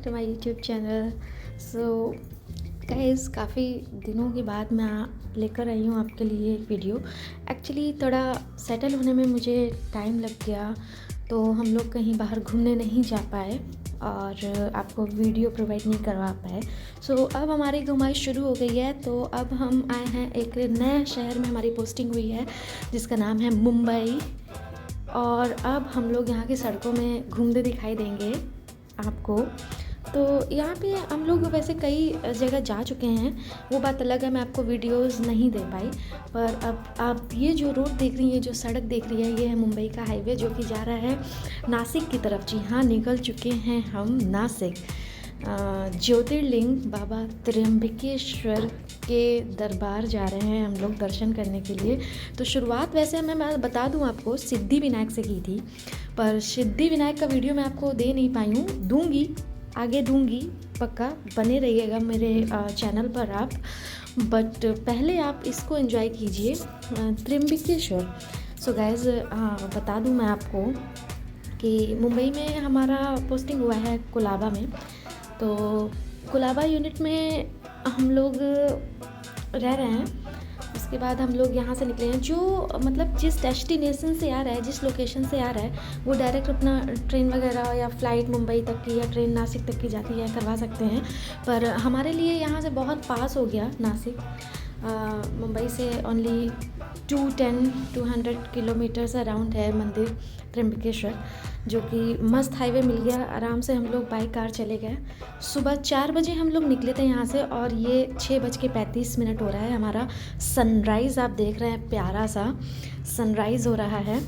To my YouTube channel. So guys, काफ़ी दिनों के बाद मैं लेकर आई हूँ आपके लिए एक वीडियो। एक्चुअली थोड़ा सेटल होने में मुझे टाइम लग गया, तो हम लोग कहीं बाहर घूमने नहीं जा पाए और आपको वीडियो प्रोवाइड नहीं करवा पाए। सो अब हमारी घुमाई शुरू हो गई है, तो अब हम आए हैं एक नए शहर में, हमारी पोस्टिंग हुई है जिसका नाम है मुंबई। और अब हम लोग यहाँ की सड़कों में घूमते दिखाई देंगे आपको। तो यहाँ पे हम लोग वैसे कई जगह जा चुके हैं, वो बात अलग है, मैं आपको वीडियोस नहीं दे पाई। पर अब आप ये जो रोड देख रही हैं, जो सड़क देख रही है, ये है मुंबई का हाईवे जो कि जा रहा है नासिक की तरफ। जी हाँ, निकल चुके हैं हम नासिक। ज्योतिर्लिंग बाबा त्र्यंबकेश्वर के दरबार जा रहे हैं हम लोग दर्शन करने के लिए। तो शुरुआत वैसे मैं बता दूं आपको, सिद्धिविनायक से की थी, पर सिद्धिविनायक का वीडियो मैं आपको दे नहीं पाई हूँ, दूंगी, आगे दूंगी, पक्का बने रहिएगा मेरे चैनल पर आप। बट पहले आप इसको एंजॉय कीजिए, त्र्यंबकेश्वर। सो गाइज, बता दूं मैं आपको कि मुंबई में हमारा पोस्टिंग हुआ है कोलाबा में। तो कोलाबा यूनिट में हम लोग रह रहे हैं। उसके बाद हम लोग यहाँ से निकले हैं, जो मतलब जिस डेस्टिनेशन से आ रहा है, जिस लोकेशन से आ रहा है, वो डायरेक्ट अपना ट्रेन वगैरह या फ़्लाइट मुंबई तक की या ट्रेन नासिक तक की जाती है, करवा सकते हैं। पर हमारे लिए यहाँ से बहुत पास हो गया नासिक। मुंबई से ओनली 200 किलोमीटर्स अराउंड है मंदिर त्र्यंबकेश्वर, जो कि मस्त हाईवे मिल गया। आराम से हम लोग बाई कार चले गए। सुबह 4 बजे हम लोग निकले थे यहाँ से, और ये 6:35 हो रहा है। हमारा सनराइज़ आप देख रहे हैं, प्यारा सा सनराइज़ हो रहा है।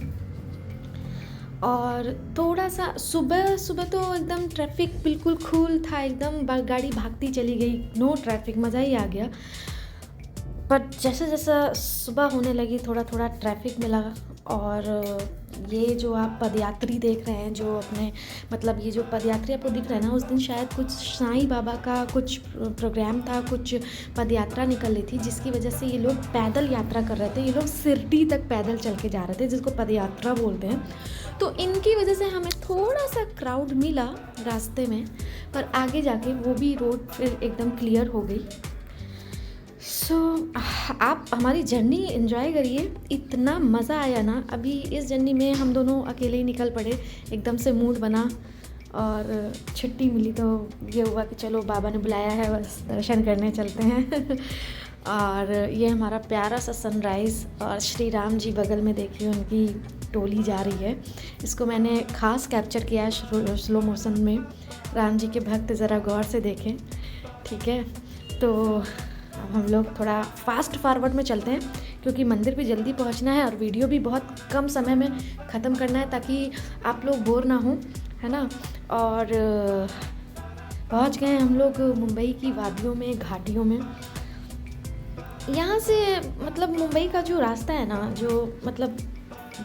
और थोड़ा सा सुबह सुबह तो एकदम ट्रैफिक बिल्कुल कूल था, एकदम गाड़ी भागती चली गई, नो ट्रैफिक, मज़ा ही आ गया। पर जैसे जैसा सुबह होने लगी, थोड़ा थोड़ा ट्रैफिक मिला। और ये जो आप पदयात्री देख रहे हैं, जो अपने मतलब ये जो पदयात्री आपको दिख रहा है ना, उस दिन शायद कुछ साईं बाबा का कुछ प्रोग्राम था, कुछ पदयात्रा निकल रही थी, जिसकी वजह से ये लोग पैदल यात्रा कर रहे थे। ये लोग शिरडी तक पैदल चल के जा रहे थे, जिसको पदयात्रा बोलते हैं। तो इनकी वजह से हमें थोड़ा सा क्राउड मिला रास्ते में, पर आगे जाके वो भी रोड फिर एकदम क्लियर हो गई। सो आप हमारी जर्नी एंजॉय करिए, इतना मज़ा आया ना। अभी इस जर्नी में हम दोनों अकेले ही निकल पड़े, एकदम से मूड बना और छुट्टी मिली, तो ये हुआ कि चलो बाबा ने बुलाया है, बस दर्शन करने चलते हैं। और ये हमारा प्यारा सा सनराइज़, और श्री राम जी बगल में देखिए, उनकी टोली जा रही है। इसको मैंने ख़ास कैप्चर किया है स्लो मोशन में। राम जी के भक्त ज़रा गौर से देखें, ठीक है। तो अब हम लोग थोड़ा फास्ट फॉरवर्ड में चलते हैं, क्योंकि मंदिर भी जल्दी पहुंचना है और वीडियो भी बहुत कम समय में ख़त्म करना है, ताकि आप लोग बोर ना हो, है ना। और पहुंच गए हम लोग मुंबई की वादियों में, घाटियों में। यहाँ से मतलब मुंबई का जो रास्ता है ना, जो मतलब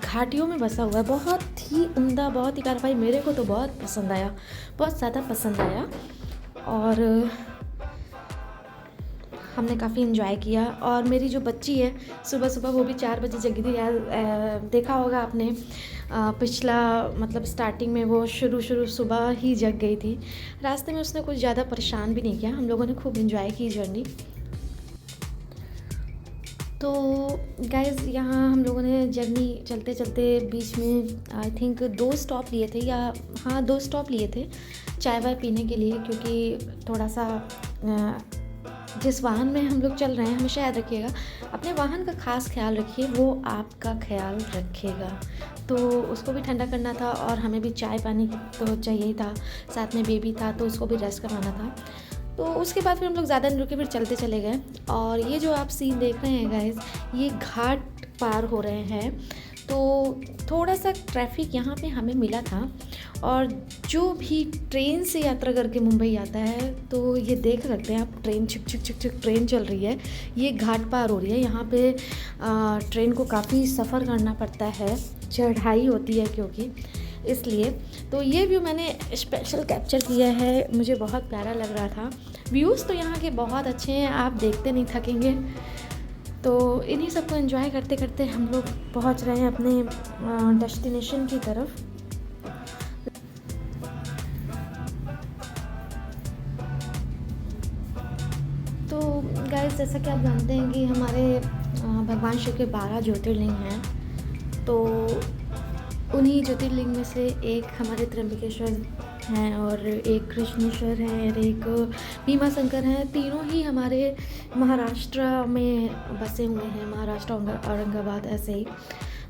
घाटियों में बसा हुआ है, बहुत ही उम्दा, बहुत ही प्यारा। भाई मेरे को तो बहुत पसंद आया, बहुत ज़्यादा पसंद आया। और हमने काफ़ी इन्जॉय किया। और मेरी जो बच्ची है, सुबह सुबह वो भी 4 बजे जगी थी यार। देखा होगा आपने, पिछला मतलब स्टार्टिंग में वो शुरू सुबह ही जग गई थी। रास्ते में उसने कुछ ज़्यादा परेशान भी नहीं किया, हम लोगों ने खूब इन्जॉय की जर्नी। तो गाइज़, यहाँ हम लोगों ने जर्नी चलते चलते बीच में आई थिंक 2 स्टॉप लिए थे, या हाँ 2 स्टॉप लिए थे चाय वाय पीने के लिए, क्योंकि थोड़ा सा जिस वाहन में हम लोग चल रहे हैं, हमेशा याद रखिएगा, अपने वाहन का खास ख्याल रखिए, वो आपका ख्याल रखेगा। तो उसको भी ठंडा करना था, और हमें भी चाय पानी तो चाहिए ही था, साथ में बेबी था तो उसको भी रेस्ट करवाना था। तो उसके बाद फिर हम लोग ज़्यादा नहीं रुके, फिर चलते चले गए। और ये जो आप सीन देख रहे हैं गाइस, ये घाट पार हो रहे हैं, तो थोड़ा सा ट्रैफिक यहाँ पे हमें मिला था। और जो भी ट्रेन से यात्रा करके मुंबई आता है, तो ये देख सकते हैं आप, ट्रेन छिक छिक छिक छिक ट्रेन चल रही है, ये घाट पार हो रही है। यहाँ पे ट्रेन को काफ़ी सफ़र करना पड़ता है, चढ़ाई होती है क्योंकि, इसलिए। तो ये व्यू मैंने स्पेशल कैप्चर किया है, मुझे बहुत प्यारा लग रहा था। व्यूज़ तो यहाँ के बहुत अच्छे हैं, आप देखते नहीं थकेंगे। तो इन्हीं सबको एंजॉय करते करते हम लोग पहुँच रहे हैं अपने डेस्टिनेशन की तरफ। जैसा कि आप जानते हैं कि हमारे भगवान शिव के 12 ज्योतिर्लिंग हैं, तो उन्हीं ज्योतिर्लिंग में से एक हमारे त्र्यंबकेश्वर हैं और एक कृष्णेश्वर हैं और एक भीमा शंकर हैं। तीनों ही हमारे महाराष्ट्र में बसे हुए हैं, महाराष्ट्र औरंगाबाद ऐसे ही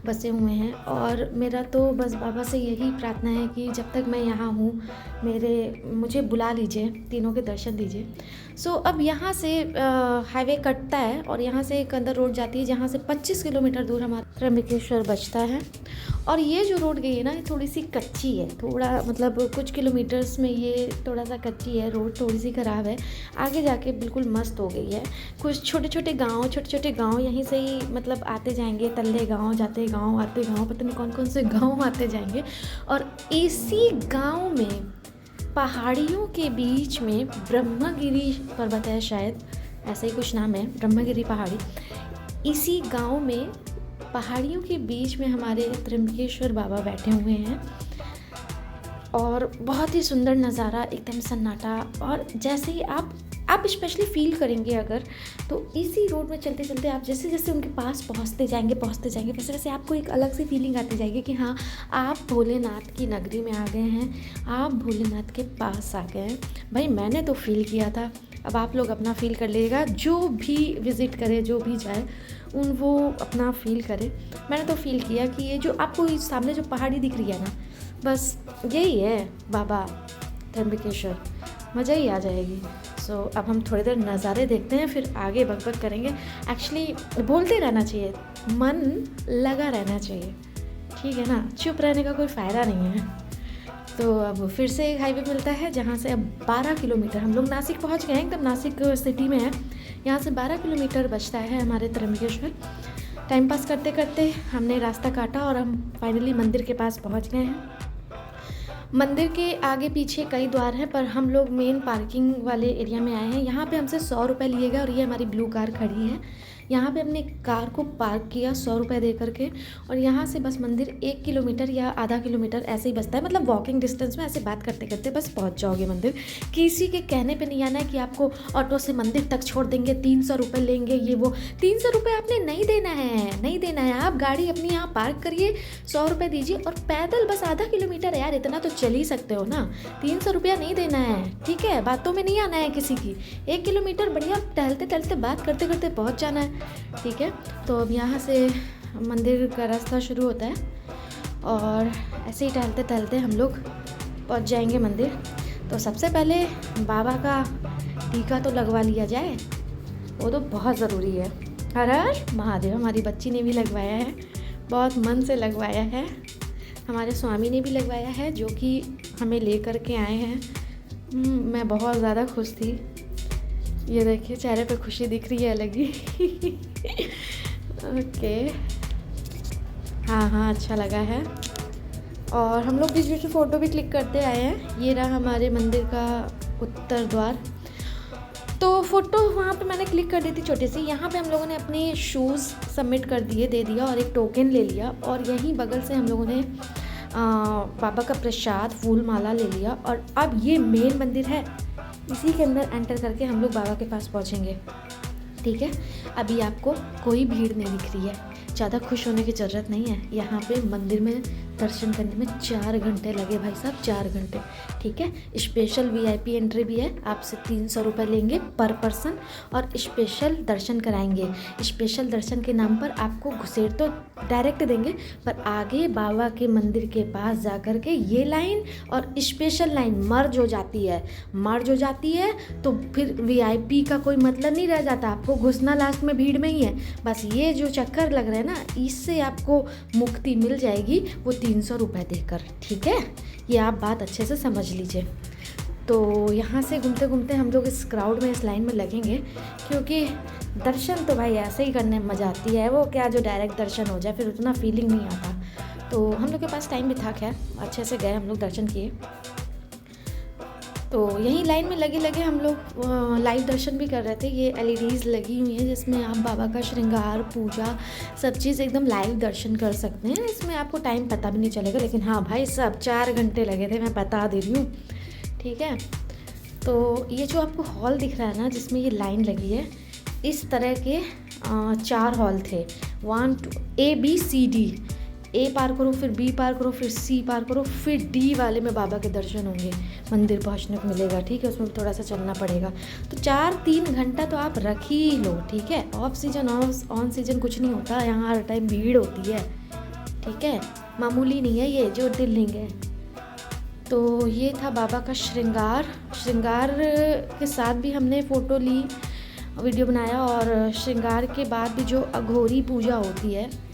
बसे हुए हैं। और मेरा तो बस बाबा से यही प्रार्थना है कि जब तक मैं यहाँ हूँ मुझे बुला लीजिए, तीनों के दर्शन दीजिए। सो अब यहाँ से हाईवे कटता है और यहाँ से एक अंदर रोड जाती है जहाँ से 25 किलोमीटर दूर हमारा त्र्यंबकेश्वर बचता है। और ये जो रोड गई है ना, ये थोड़ी सी कच्ची है, थोड़ा मतलब कुछ किलोमीटर्स में ये थोड़ा सा कच्ची है, रोड थोड़ी सी ख़राब है। आगे जाके बिल्कुल मस्त हो गई है। कुछ छोटे छोटे गांव यहीं से ही मतलब आते जाएंगे, तल्ले गांव, जाते गांव, आते गांव, पता नहीं कौन कौन से गांव आते जाएंगे। और इसी गांव में पहाड़ियों के बीच में ब्रह्मगिरी पर्वत है, शायद ऐसा ही कुछ नाम है, ब्रह्मगिरी पहाड़ी। इसी गांव में पहाड़ियों के बीच में हमारे त्र्यंबकेश्वर बाबा बैठे हुए हैं और बहुत ही सुंदर नज़ारा, एकदम सन्नाटा। और जैसे ही आप स्पेशली फील करेंगे अगर, तो इसी रोड में चलते चलते आप जैसे जैसे उनके पास पहुंचते जाएंगे वैसे वैसे आपको एक अलग सी फीलिंग आती जाएगी कि हाँ, आप भोलेनाथ की नगरी में आ गए हैं, आप भोलेनाथ के पास आ गए हैं। भाई मैंने तो फील किया था, अब आप लोग अपना फील कर लीजिएगा। जो भी विज़िट करे, जो भी जाए, वो अपना फील करे। मैंने तो फील किया कि ये जो आपको सामने जो पहाड़ी दिख रही है ना, बस यही है बाबा त्र्यंबकेश्वर, मज़ा ही आ जाएगी। सो अब हम थोड़ी देर नज़ारे देखते हैं, फिर आगे बक करेंगे। एक्चुअली बोलते रहना चाहिए, मन लगा रहना चाहिए, ठीक है ना, चुप रहने का कोई फ़ायदा नहीं है। तो अब फिर से एक हाईवे मिलता है जहाँ से अब 12 किलोमीटर, हम लोग नासिक पहुँच गए हैं, एकदम नासिक सिटी में है। यहाँ से 12 किलोमीटर बचता है हमारे त्र्यंबकेश्वर। टाइम पास करते करते हमने रास्ता काटा और हम फाइनली मंदिर के पास पहुँच गए हैं। मंदिर के आगे पीछे कई द्वार हैं, पर हम लोग मेन पार्किंग वाले एरिया में आए हैं। यहाँ पे हमसे 100 रुपये लिए गए और ये हमारी ब्लू कार खड़ी है। यहाँ पे हमने कार को पार्क किया 100 रुपये दे करके, और यहाँ से बस मंदिर 1 किलोमीटर या आधा किलोमीटर ऐसे ही बसता है, मतलब वॉकिंग डिस्टेंस में। ऐसे बात करते करते बस पहुँच जाओगे मंदिर। किसी के कहने पे नहीं आना है कि आपको ऑटो से मंदिर तक छोड़ देंगे, 300 रुपये लेंगे, ये वो। 300 रुपये आपने नहीं देना है, नहीं देना है। आप गाड़ी अपनी यहाँ पार्क करिए, 100 रुपये दीजिए और पैदल बस आधा किलोमीटर है यार, इतना तो चल ही सकते हो ना। 300 रुपया नहीं देना है, ठीक है, बातों में नहीं आना है किसी की। 1 किलोमीटर बढ़िया टहलते टहलते बात करते करते पहुँच जाना है, ठीक है। तो अब यहाँ से मंदिर का रास्ता शुरू होता है और ऐसे ही टहलते टहलते हम लोग पहुँच जाएंगे मंदिर। तो सबसे पहले बाबा का टीका तो लगवा लिया जाए, वो तो बहुत ज़रूरी है। हर हर महादेव। हमारी बच्ची ने भी लगवाया है, बहुत मन से लगवाया है। हमारे स्वामी ने भी लगवाया है, जो कि हमें ले कर के आए हैं। मैं बहुत ज़्यादा खुश थी, ये देखिए चेहरे पे खुशी दिख रही है अलग ही। ओके, हाँ अच्छा लगा है। और हम लोग बीच बीच में फ़ोटो भी क्लिक करते आए हैं। ये रहा हमारे मंदिर का उत्तर द्वार। तो फ़ोटो वहाँ पे मैंने क्लिक कर दी थी छोटी सी। यहाँ पे हम लोगों ने अपने शूज़ सबमिट कर दिए, दे दिया और एक टोकन ले लिया। और यहीं बगल से हम लोगों ने बाबा का प्रसाद फूल माला ले लिया। और अब ये मेन मंदिर है, इसी के अंदर एंटर करके हम लोग बाबा के पास पहुँचेंगे, ठीक है। अभी आपको कोई भीड़ नहीं दिख रही है, ज़्यादा खुश होने की ज़रूरत नहीं है। यहाँ पे मंदिर में दर्शन करने में 4 घंटे लगे भाई साहब, 4 घंटे, ठीक है। स्पेशल VIP एंट्री भी है, आपसे 300 रुपये लेंगे पर पर्सन और स्पेशल दर्शन कराएंगे। स्पेशल दर्शन के नाम पर आपको घुसेड़ तो डायरेक्ट देंगे, पर आगे बाबा के मंदिर के पास जा कर के ये लाइन और स्पेशल लाइन मर्ज हो जाती है, तो फिर VIP का कोई मतलब नहीं रह जाता। आपको घुसना लास्ट में भीड़ में ही है। बस ये जो चक्कर लग रहा है ना, इससे आपको मुक्ति मिल जाएगी, वो 300 रुपये देकर, ठीक है। ये आप बात अच्छे से समझ लीजिए। तो यहाँ से घूमते घूमते हम लोग इस क्राउड में, इस लाइन में लगेंगे, क्योंकि दर्शन तो भाई ऐसे ही करने में मज़ा आती है। वो क्या जो डायरेक्ट दर्शन हो जाए, फिर उतना फीलिंग नहीं आता। तो हम लोग के पास टाइम भी था, खैर अच्छे से गए हम लोग, दर्शन किए। तो यहीं लाइन में लगे लगे हम लोग लाइव दर्शन भी कर रहे थे। ये LEDs लगी हुई हैं जिसमें आप बाबा का श्रृंगार, पूजा, सब चीज़ एकदम लाइव दर्शन कर सकते हैं। इसमें आपको टाइम पता भी नहीं चलेगा। लेकिन हाँ भाई सब 4 घंटे लगे थे, मैं बता दे रही हूँ, ठीक है। तो ये जो आपको हॉल दिख रहा है ना, जिसमें ये लाइन लगी है, इस तरह के 4 हॉल थे, 1 2 ABCD। ए पार करो, फिर बी पार करो, फिर सी पार करो, फिर डी वाले में बाबा के दर्शन होंगे, मंदिर पहुंचने को मिलेगा। ठीक है, उसमें भी थोड़ा सा चलना पड़ेगा। तो 4-3 घंटा तो आप रख ही लो। ठीक है, ऑफ सीजन ऑन सीजन कुछ नहीं होता, यहाँ हर टाइम भीड़ होती है। ठीक है, मामूली नहीं है ये ज्योतिर्लिंग है। तो ये था बाबा का श्रृंगार के साथ भी हमने फ़ोटो ली, वीडियो बनाया। और श्रृंगार के बाद भी जो अघोरी पूजा होती है,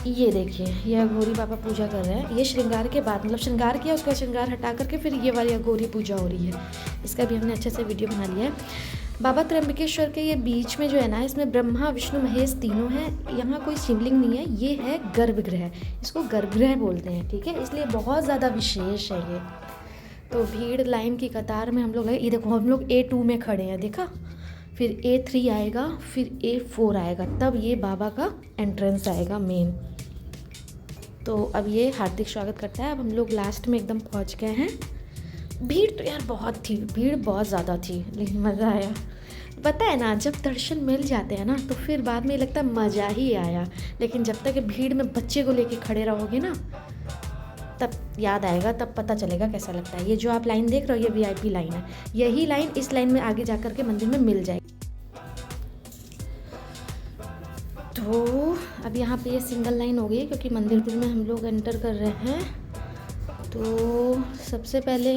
ये देखिए, ये अघोरी बाबा पूजा कर रहे हैं। ये श्रृंगार के बाद, मतलब श्रृंगार किया, उसका श्रृंगार हटा करके फिर ये वाली अघोरी पूजा हो रही है। इसका भी हमने अच्छे से वीडियो बना लिया है। बाबा त्र्यंबकेश्वर के ये बीच में जो है ना, इसमें ब्रह्मा विष्णु महेश तीनों हैं। यहाँ कोई शिवलिंग नहीं है, ये है गर्भगृह, इसको गर्भगृह बोलते हैं। ठीक है, इसलिए बहुत ज़्यादा विशेष है ये। तो भीड़ लाइन की कतार में हम लोग है। ये देखो, हम लोग A2 में खड़े हैं, देखा, फिर A3 आएगा, फिर A4 आएगा, तब ये बाबा का एंट्रेंस आएगा मेन। तो अब ये हार्दिक स्वागत करता है। अब हम लोग लास्ट में एकदम पहुंच गए हैं। भीड़ तो यार बहुत थी, भीड़ बहुत ज़्यादा थी, लेकिन मज़ा आया। पता है ना, जब दर्शन मिल जाते हैं ना, तो फिर बाद में लगता है मज़ा ही आया। लेकिन जब तक भीड़ में बच्चे को लेके खड़े रहोगे ना, तब याद आएगा, तब पता चलेगा कैसा लगता है। ये जो आप लाइन देख रहे हो, ये VIP लाइन है। यही लाइन इस लाइन में आगे जा कर के मंदिर में मिल जाएगी। तो अब यहाँ पे ये सिंगल लाइन हो गई, क्योंकि मंदिर में हम लोग एंटर कर रहे हैं। तो सबसे पहले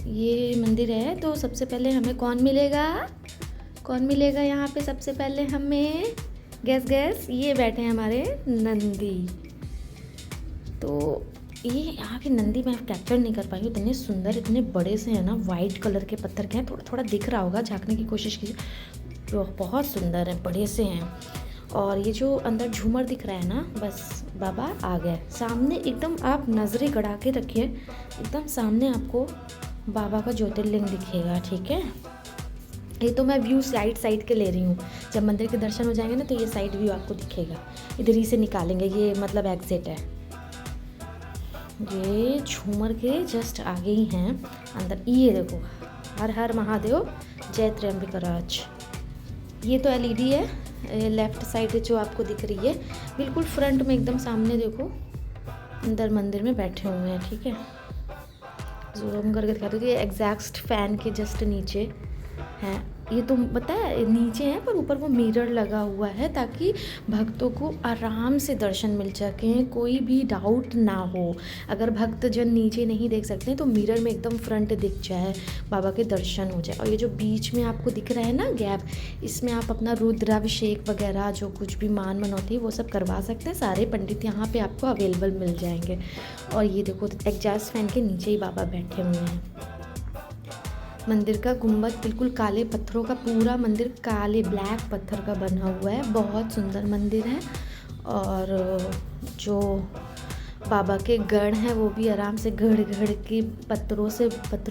ये मंदिर है, तो सबसे पहले हमें कौन मिलेगा यहाँ पे? सबसे पहले हमें गैस ये बैठे हैं हमारे नंदी। तो ये यहाँ के नंदी मैं कैप्चर नहीं कर पाई, इतने सुंदर, इतने बड़े से हैं ना, वाइट कलर के पत्थर के हैं। थोड़ा थोड़ा दिख रहा होगा, झांकने की कोशिश कीजिए, तो बहुत सुंदर है, बड़े से हैं। और ये जो अंदर झूमर दिख रहा है ना, बस बाबा आ गए सामने। एकदम आप नज़रें गड़ा के रखिए, एकदम सामने आपको बाबा का ज्योतिर्लिंग दिखेगा। ठीक है, ये तो मैं व्यू साइड के ले रही हूँ। जब मंदिर के दर्शन हो जाएंगे ना, तो ये साइड व्यू आपको दिखेगा। इधर ही से निकालेंगे, ये मतलब एग्जिट है। ये झूमर के जस्ट आगे ही हैं अंदर। ये देखो, हर हर महादेव, जय त्र्यंबकराज। ये तो LED है लेफ़्ट साइड जो आपको दिख रही है, बिल्कुल फ्रंट में एकदम सामने देखो, अंदर मंदिर में बैठे हुए हैं। ठीक है, जूम करके दिखाते हो, ये एग्जैक्ट फैन के जस्ट नीचे हैं। ये तो पता है नीचे है, पर ऊपर वो मिरर लगा हुआ है, ताकि भक्तों को आराम से दर्शन मिल सकें, कोई भी डाउट ना हो। अगर भक्तजन नीचे नहीं देख सकते तो मिरर में एकदम फ्रंट दिख जाए, बाबा के दर्शन हो जाए। और ये जो बीच में आपको दिख रहा है ना गैप, इसमें आप अपना रुद्राभिषेक वगैरह जो कुछ भी मान मनौती है वो सब करवा सकते हैं। सारे पंडित यहाँ पे आपको अवेलेबल मिल जाएंगे। और ये देखो, एग्जॉस्ट फैन के नीचे ही बाबा बैठे हुए हैं। मंदिर का गुंबद बिल्कुल काले पत्थरों का, पूरा मंदिर काले ब्लैक पत्थर का बना हुआ है, बहुत सुंदर मंदिर है। और जो बाबा के गढ़ हैं वो भी आराम से गढ़ के पत्थरों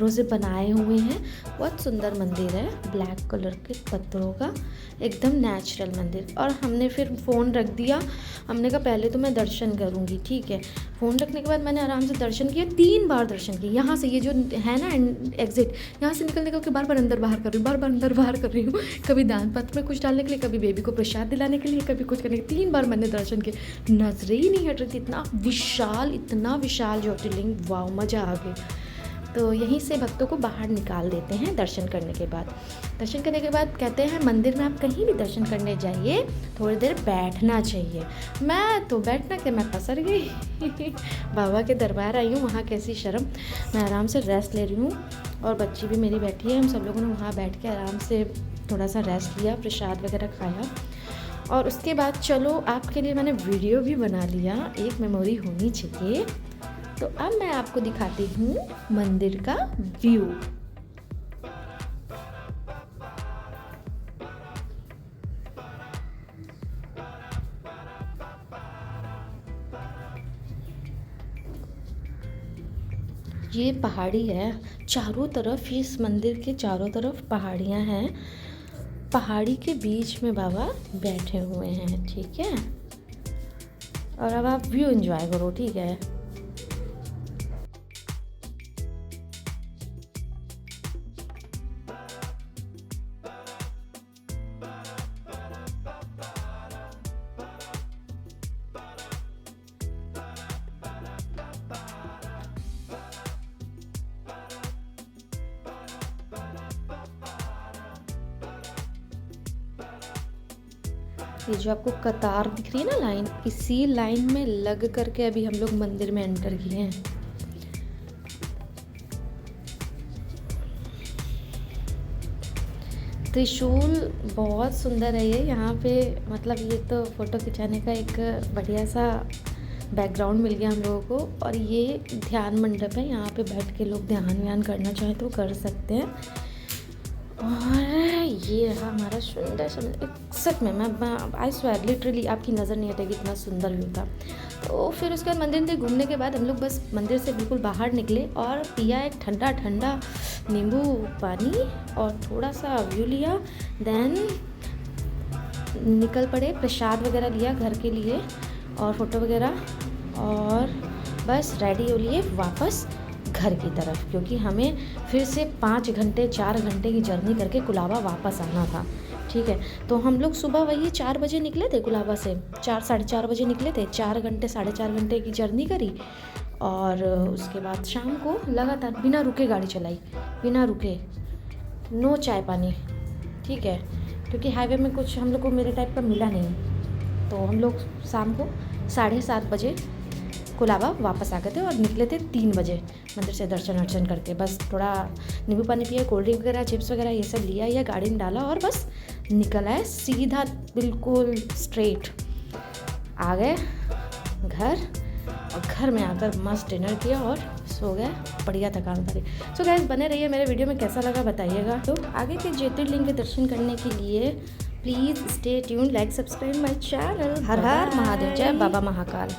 से बनाए हुए हैं। बहुत सुंदर मंदिर है, ब्लैक कलर के पत्थरों का, एकदम नेचुरल मंदिर। और हमने फिर फ़ोन रख दिया, हमने कहा पहले तो मैं दर्शन करूँगी। ठीक है, फ़ोन रखने के बाद मैंने आराम से दर्शन किया, 3 बार दर्शन किए। यहाँ से ये जो है ना एग्जिट, यहाँ से निकलने के बार बार अंदर बाहर कर रही हूँ, बार अंदर बाहर कर रही हूँ। कभी दान पत्र में कुछ डालने के लिए, कभी बेबी को प्रसाद दिलाने के लिए, कभी कुछ करने के लिए। 3 बार मैंने दर्शन किए, नजरें ही नहीं हट रही थी। इतना विशाल ज्योतिर्लिंग, वाह, मज़ा आ गई। तो यहीं से भक्तों को बाहर निकाल देते हैं दर्शन करने के बाद। दर्शन करने के बाद कहते हैं मंदिर में आप कहीं भी दर्शन करने जाइए, थोड़ी देर बैठना चाहिए। मैं तो बैठना कि मैं पसर गई बाबा के दरबार आई हूँ, वहाँ कैसी शर्म। मैं आराम से रेस्ट ले रही हूँ, और बच्ची भी मेरी बैठी है। हम सब लोगों ने वहाँ बैठ के आराम से थोड़ा सा रेस्ट लिया, प्रसाद वगैरह खाया। और उसके बाद चलो, आपके लिए मैंने वीडियो भी बना लिया, एक मेमोरी होनी चाहिए। तो अब मैं आपको दिखाती हूँ मंदिर का व्यू। ये पहाड़ी है चारों तरफ, इस मंदिर के चारों तरफ पहाड़ियाँ हैं। पहाड़ी के बीच में बाबा बैठे हुए हैं। ठीक है, और अब आप व्यू एंजॉय करो। ठीक है, ये जो आपको कतार दिख रही है ना लाइन, इसी लाइन में लग करके अभी हम लोग मंदिर में एंटर किए हैं। त्रिशूल बहुत सुंदर है ये, यहाँ पे मतलब ये तो फ़ोटो खिंचाने का एक बढ़िया सा बैकग्राउंड मिल गया हम लोगों को। और ये ध्यान मंडप है, यहाँ पे बैठ के लोग ध्यान व्यान करना चाहें तो कर सकते हैं। और ये रहा हमारा सुंदर सच में मैं आई स्वेयर लिटरली आपकी नज़र नहीं हटेगी, इतना सुंदर व्यू था। तो फिर उसके बाद मंदिर से घूमने के बाद हम लोग बस मंदिर से बिल्कुल बाहर निकले और पिया एक ठंडा ठंडा नींबू पानी और थोड़ा सा व्यू लिया। देन निकल पड़े, प्रसाद वगैरह लिया घर के लिए और फ़ोटो वगैरह, और बस रेडी हो लिए वापस घर की तरफ, क्योंकि हमें फिर से 5 घंटे 4 घंटे की जर्नी करके कुलाबा वापस आना था। ठीक है, तो हम लोग सुबह वही 4 बजे निकले थे कुलाबा से, 4 साढ़े 4 बजे निकले थे। 4 घंटे 4.5 घंटे की जर्नी करी और उसके बाद शाम को लगातार बिना रुके गाड़ी चलाई, बिना रुके, नो चाय पानी। ठीक है, क्योंकि हाईवे में कुछ हम लोग को मेरे टाइप का मिला नहीं, तो हम लोग शाम को 7:30 बजे कुलाबा वापस आ गए थे और निकले थे 3 बजे मंदिर से दर्शन वर्शन करके। बस थोड़ा नींबू पानी पिया, कोल्ड ड्रिंक वगैरह, चिप्स वगैरह ये सब लिया या गाड़ी में डाला और बस निकल आए सीधा, बिल्कुल स्ट्रेट आ गए घर। और घर में आकर मस्त डिनर किया और सो गए, बढ़िया थकान उतारी। सो गाइस बने रहिए, मेरे वीडियो में कैसा लगा बताइएगा। तो आगे के ज्योतिर्लिंग के दर्शन करने के लिए please stay tune, like subscribe my channel. हर हर महादेव, जय बाबा महाकाल।